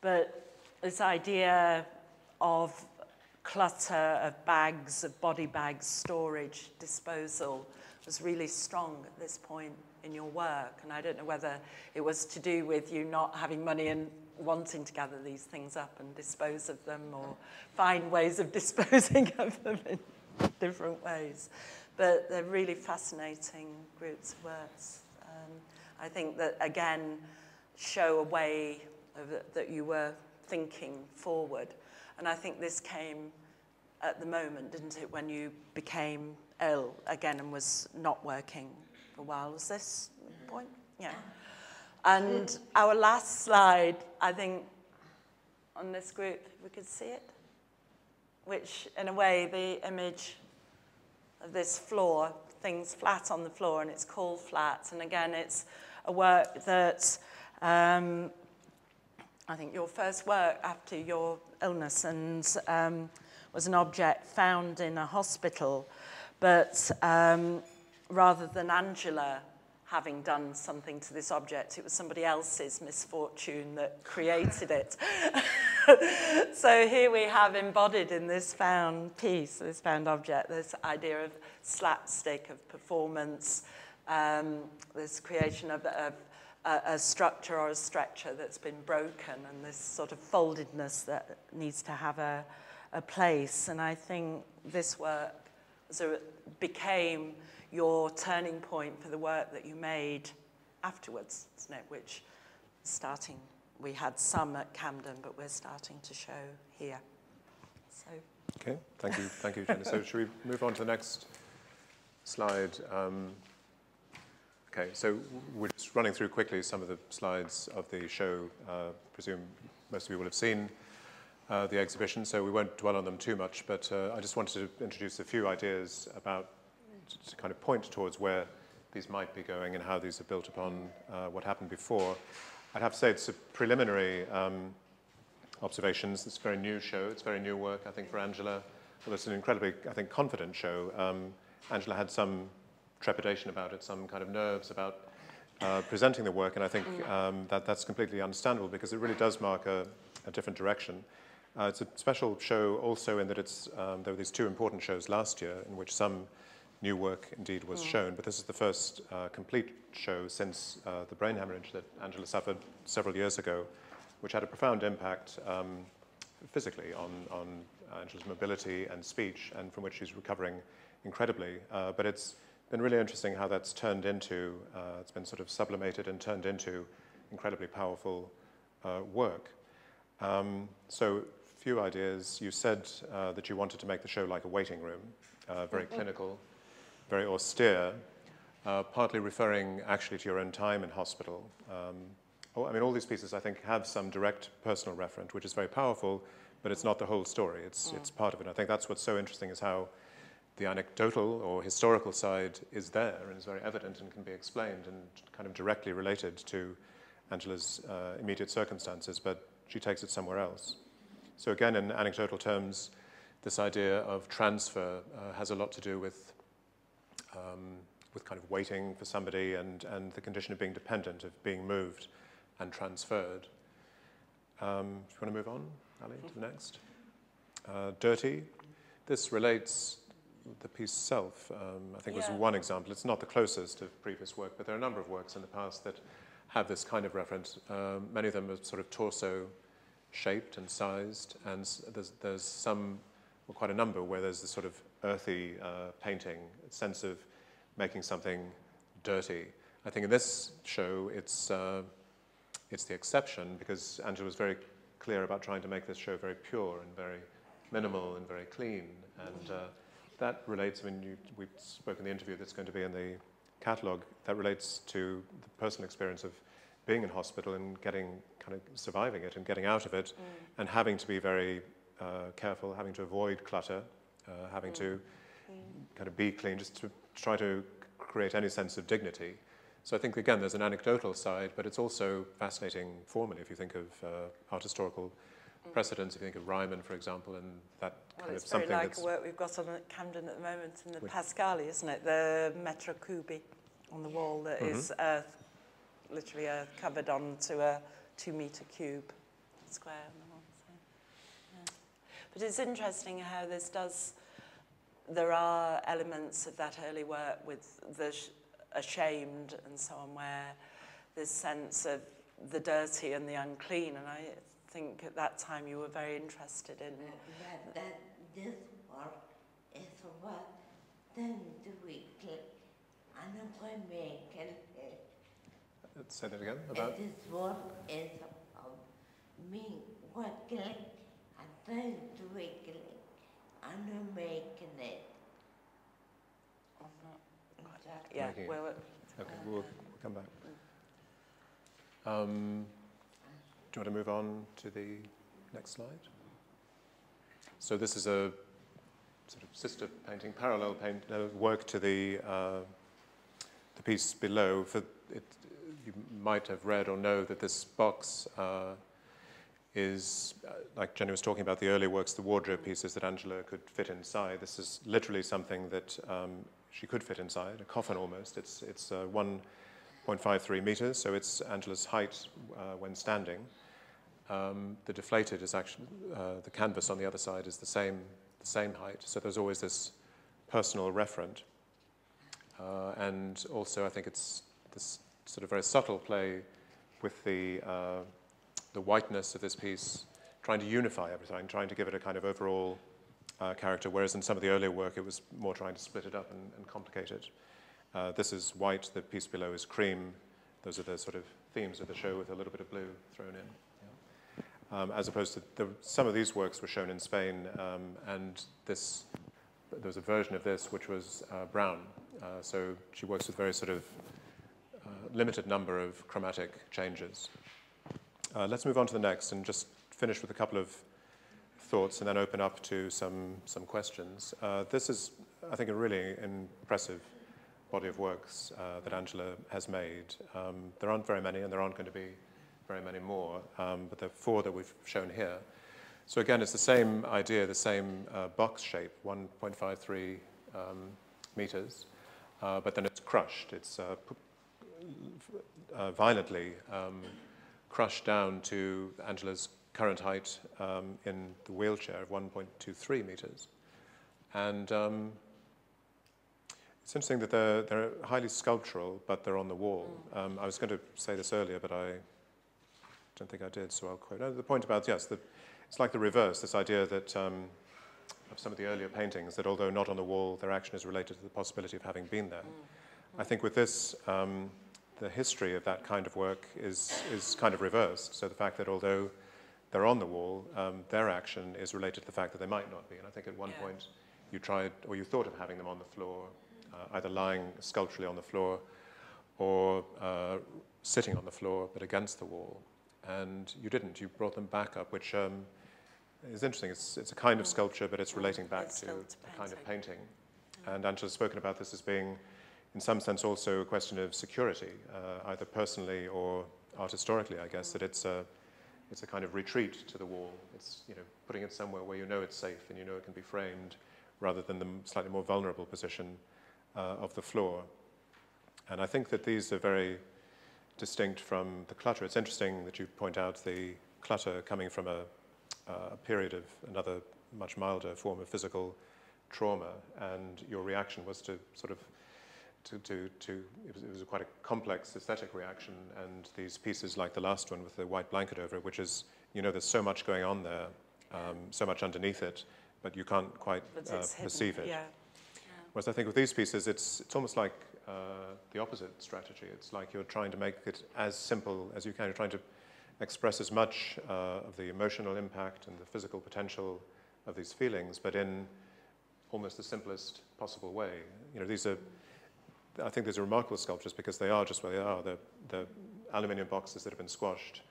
but this idea of clutter, of bags, of body bags, storage, disposal, was really strong at this point in your work. And I don't know whether it was to do with you not having money and wanting to gather these things up and dispose of them, or find ways of disposing of them in different ways. But they're really fascinating groups of works. I think that, again, show a way that you were thinking forward. And I think this came at the moment, didn't it, when you became ill again and was not working for a while. Was this the point? Yeah. And our last slide, I think, on this group, we could see it, which, in a way, the image of this floor, things flat on the floor, and it's called Flat. And again, it's a work that I think your first work after your illness, and was an object found in a hospital, but rather than Angela having done something to this object, it was somebody else's misfortune that created it. So here we have embodied in this found piece, this found object, this idea of slapstick, of performance, this creation of a structure or a stretcher that's been broken, and this sort of foldedness that needs to have a place. And I think this work became your turning point for the work that you made afterwards, isn't it? Which, we had some at Camden, but we're starting to show here. So. Okay, thank you, Jenni. So should we move on to the next slide? Okay, so we're just running through quickly some of the slides of the show. Presume most of you will have seen the exhibition, so we won't dwell on them too much, but I just wanted to introduce a few ideas about, to kind of point towards where these might be going and how these are built upon what happened before. I'd have to say it's a preliminary observations. It's a very new show. It's very new work, I think, for Angela. Well, it's an incredibly, I think, confident show. Angela had some trepidation about it, some kind of nerves about presenting the work, and I think that's completely understandable, because it really does mark a different direction. It's a special show also in that it's, there were these two important shows last year in which some new work indeed was shown, but this is the first complete show since the brain hemorrhage that Angela suffered several years ago, which had a profound impact physically on Angela's mobility and speech, and from which she's recovering incredibly. But it's been really interesting how that's turned into, it's been sort of sublimated and turned into incredibly powerful work. So, few ideas. You said that you wanted to make the show like a waiting room, very clinical, very austere, partly referring actually to your own time in hospital. I mean, all these pieces, I think, have some direct personal reference, which is very powerful, but it's not the whole story. It's part of it. I think that's what's so interesting, is how the anecdotal or historical side is there and is very evident and can be explained and kind of directly related to Angela's immediate circumstances, but she takes it somewhere else. So again, in anecdotal terms, this idea of transfer has a lot to do with kind of waiting for somebody and the condition of being dependent, of being moved and transferred. Do you want to move on, Ali, to the next? Dirty. This relates, the piece itself, I think was one example. It's not the closest of previous work, but there are a number of works in the past that have this kind of reference. Many of them are sort of torso-shaped and sized, and there's some, well, quite a number, where there's this sort of earthy painting, sense of making something dirty. I think in this show, it's the exception, because Angela was very clear about trying to make this show very pure and very minimal and very clean, and that relates, I mean, we spoke in the interview that's going to be in the catalogue, that relates to the personal experience of being in hospital and surviving it and getting out of it, and having to be very careful, having to avoid clutter, having to kind of be clean, just to try to create any sense of dignity. So I think, again, there's an anecdotal side, but it's also fascinating formally if you think of art historical precedents, if you think of Ryman, for example, and that kind of something that's... It's very like a work we've got on at Camden at the moment in the Pascali, isn't it? The metro cubi on the wall that is earth, literally earth, covered onto a 2-metre cube. square on the wall. So, yeah. But it's interesting how this does, there are elements of that early work with the ashamed and so on, where this sense of the dirty and the unclean, and I think at that time you were very interested in... This work is what then do we click unapologetically. Let's say that again, about? This work is about me what click and then do we click unapologetically. Yeah, okay, well, we'll come back. Do you want to move on to the next slide? So this is a sort of sister painting, parallel work to the piece below. You might have read or know that this box is, like Jenny was talking about, the earlier works, the wardrobe pieces that Angela could fit inside. This is literally something that she could fit inside, a coffin almost. It's 1.53 meters, so it's Angela's height when standing. The deflated is actually, the canvas on the other side is the same height, so there's always this personal referent. And also I think it's this sort of very subtle play with the whiteness of this piece, trying to unify everything, trying to give it a kind of overall character, whereas in some of the earlier work it was more trying to split it up and complicate it. This is white, the piece below is cream. Those are the sort of themes of the show with a little bit of blue thrown in. As opposed to some of these works were shown in Spain, and there was a version of this which was brown. So she works with very sort of limited number of chromatic changes. Let's move on to the next and just finish with a couple of thoughts and then open up to some questions. This is, I think, a really impressive body of works that Angela has made. There aren't very many, and there aren't going to be very many more, but there are 4 that we've shown here. So again, it's the same idea, the same box shape, 1.53 meters, but then it's crushed. It's violently crushed down to Angela's current height in the wheelchair of 1.23 meters. And it's interesting that they're highly sculptural, but they're on the wall. I was going to say this earlier, but I don't think I did, so I'll quote. No, the point about, yes, it's like the reverse, this idea that of some of the earlier paintings, that although not on the wall, their action is related to the possibility of having been there. I think with this, the history of that kind of work is kind of reversed. So the fact that although they're on the wall, their action is related to the fact that they might not be. And I think at one point you tried, or you thought of having them on the floor, either lying sculpturally on the floor or sitting on the floor, but against the wall. And you didn't. You brought them back up, which is interesting. It's a kind of sculpture, but it's relating back to a kind of painting. And Angela's spoken about this as being, in some sense, also a question of security, either personally or art historically, I guess, that it's a kind of retreat to the wall. It's, putting it somewhere where you know it's safe and you know it can be framed, rather than the slightly more vulnerable position of the floor. And I think that these are very distinct from the clutter. It's interesting that you point out the clutter coming from a period of another much milder form of physical trauma, and your reaction was to sort of, it was quite a complex aesthetic reaction, and these pieces like the last one with the white blanket over it, which is, there's so much going on there, so much underneath it, but you can't quite perceive it. Whereas I think with these pieces, it's almost like the opposite strategy. It's like you're trying to make it as simple as you can. You're trying to express as much of the emotional impact and the physical potential of these feelings, but in almost the simplest possible way. I think these are remarkable sculptures because they are just where they are. They're aluminium boxes that have been squashed.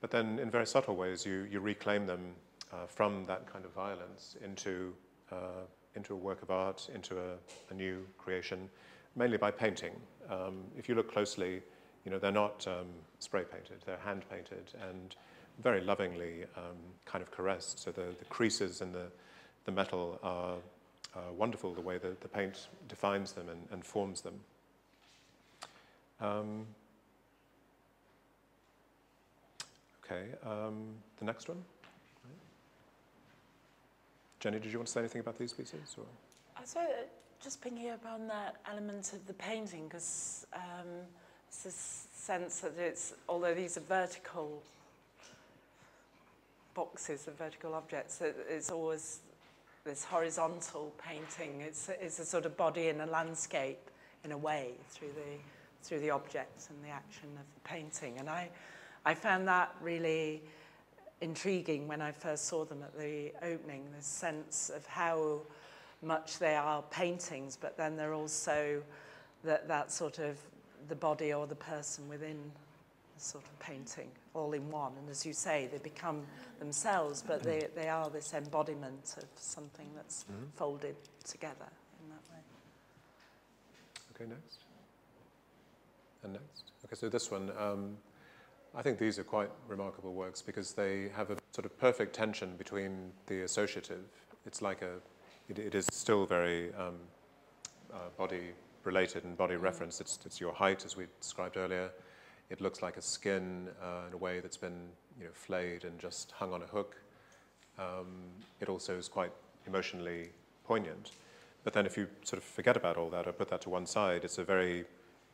But then in very subtle ways, you reclaim them from that kind of violence into a work of art, into a new creation, mainly by painting. If you look closely, they're not spray painted, they're hand painted and very lovingly kind of caressed. So the creases in the metal are wonderful, the way that the paint defines them and forms them. Okay, the next one. Jenny, did you want to say anything about these pieces? Or? I was just picking up on that element of the painting, because it's this sense that it's, although these are vertical boxes of vertical objects, it's always this horizontal painting. It's a sort of body in a landscape, in a way, through the objects and the action of the painting. And I found that really intriguing when I first saw them at the opening, this sense of how much they are paintings, but then they're also that sort of the body or the person within the sort of painting, all in one. And as you say, they become themselves, but they are this embodiment of something that's folded together in that way. Okay, next. And next. Okay, so this one, I think these are quite remarkable works because they have a sort of perfect tension between the associative. It's like it is still very body-related and body-referenced. It's your height, as we described earlier. It looks like a skin in a way that's been, flayed and just hung on a hook. It also is quite emotionally poignant. But then if you sort of forget about all that or put that to one side, it's a very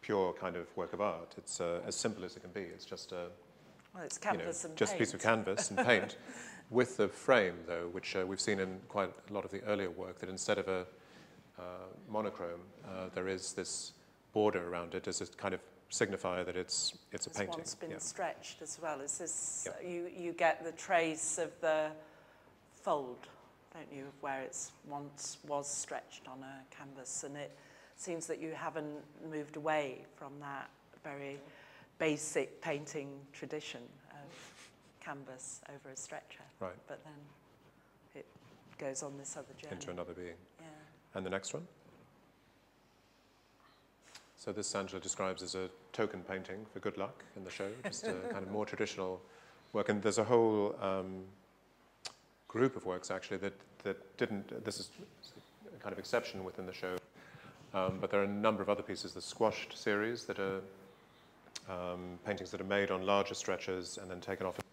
pure kind of work of art. It's as simple as it can be. It's just it's canvas and just paint. a piece of canvas and paint, with the frame though, which we've seen in quite a lot of the earlier work. That instead of a monochrome, there is this border around it as a kind of signifier that it's a painting. It's been stretched as well. It's this you get the trace of the fold, don't you, where it's once was stretched on a canvas, and it seems that you haven't moved away from that very basic painting tradition of canvas over a stretcher. Right. But then it goes on this other journey. Into another being. Yeah. And the next one? So this Angela describes as a token painting for good luck in the show, just a kind of more traditional work. And there's a whole group of works, actually, that didn't, this is a kind of exception within the show, but there are a number of other pieces, the Squashed series, that are paintings that are made on larger stretchers and then taken off and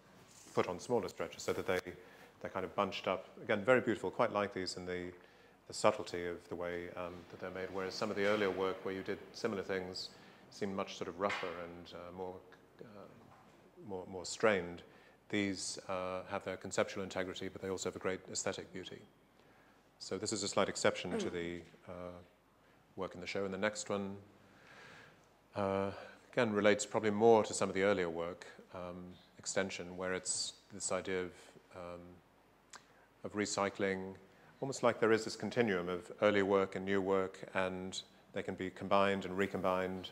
put on smaller stretchers so that they're kind of bunched up. Again, very beautiful, quite like these in the subtlety of the way that they're made, whereas some of the earlier work where you did similar things seemed much sort of rougher and more strained. These have their conceptual integrity, but they also have a great aesthetic beauty. So this is a slight exception to the work in the show. And the next one, again, relates probably more to some of the earlier work, extension, where it's this idea of recycling, almost like there is this continuum of early work and new work, and they can be combined and recombined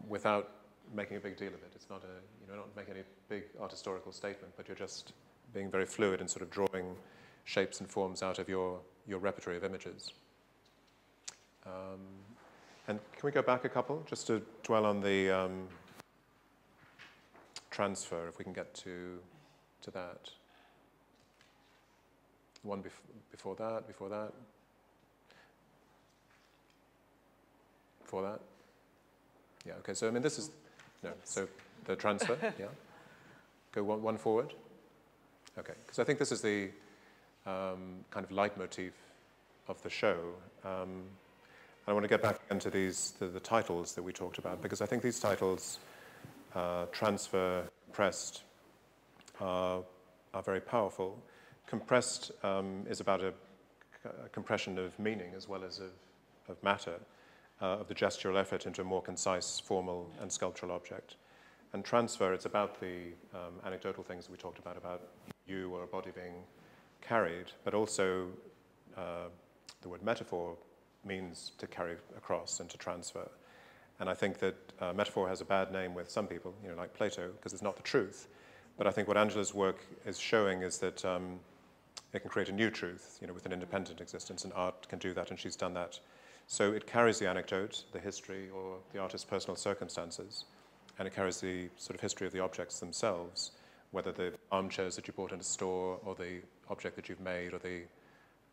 without making a big deal of it. It's not you're not making any big art historical statement, but you're just being very fluid and sort of drawing shapes and forms out of your repertory of images. And can we go back a couple, just to dwell on the transfer, if we can get to that. One before that, before that. Before that. Yeah, okay, so I mean this is, no, so the transfer, yeah. Go one forward. Okay, because I think this is the kind of leitmotif of the show. I want to get back into the titles that we talked about, because I think these titles, transfer, compressed, are very powerful. Compressed is about a compression of meaning as well as of matter, of the gestural effort into a more concise, formal, and sculptural object. And transfer, it's about the anecdotal things that we talked about you or a body being carried, but also the word metaphor means to carry across and to transfer. And I think that metaphor has a bad name with some people, like Plato, because it's not the truth. But I think what Angela's work is showing is that it can create a new truth, with an independent existence, and art can do that, and she's done that. So it carries the anecdote, the history, or the artist's personal circumstances, and it carries the sort of history of the objects themselves, whether the armchairs that you bought in a store, or the object that you've made, or the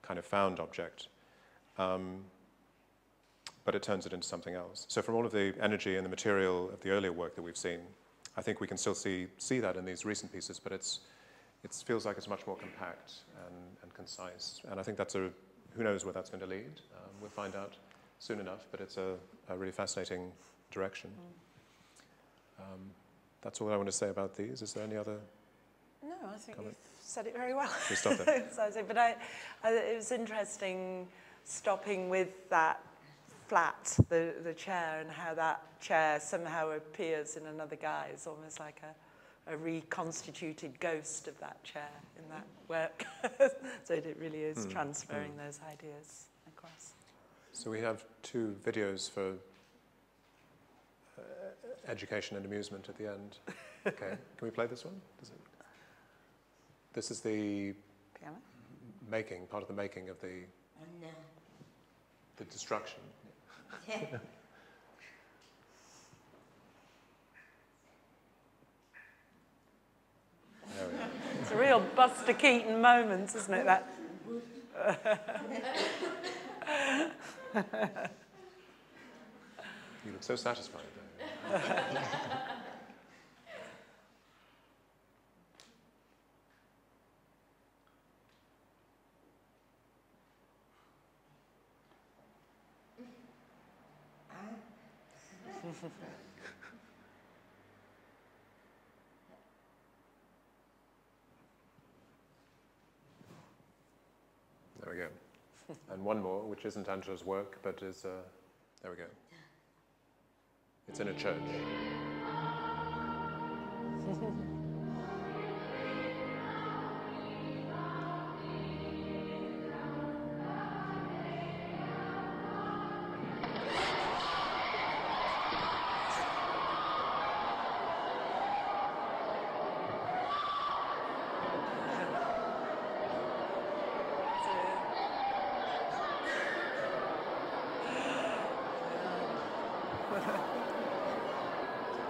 kind of found object. But it turns it into something else. So from all of the energy and the material of the earlier work that we've seen, I think we can still see that in these recent pieces, but it feels like it's much more compact and concise. And I think that's who knows where that's going to lead. We'll find out soon enough, but it's a really fascinating direction. That's all I want to say about these. Is there any other? No, I think you've said it very well. We stop there. But it was interesting stopping with that flat, the chair, and how that chair somehow appears in another guise, almost like a reconstituted ghost of that chair in that work. So it really is transferring those ideas across. So we have 2 videos for education and amusement at the end. Okay, can we play this one? This is the piano? part of the making of the destruction. Yeah. There we go. It's a real Buster Keaton moment, isn't it? That. You look so satisfied though. There we go. And one more, which isn't Angela's work, but is, there we go. It's in a church.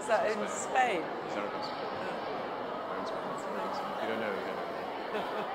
Is that in Spain? Zaragoza. You don't know, you don't know.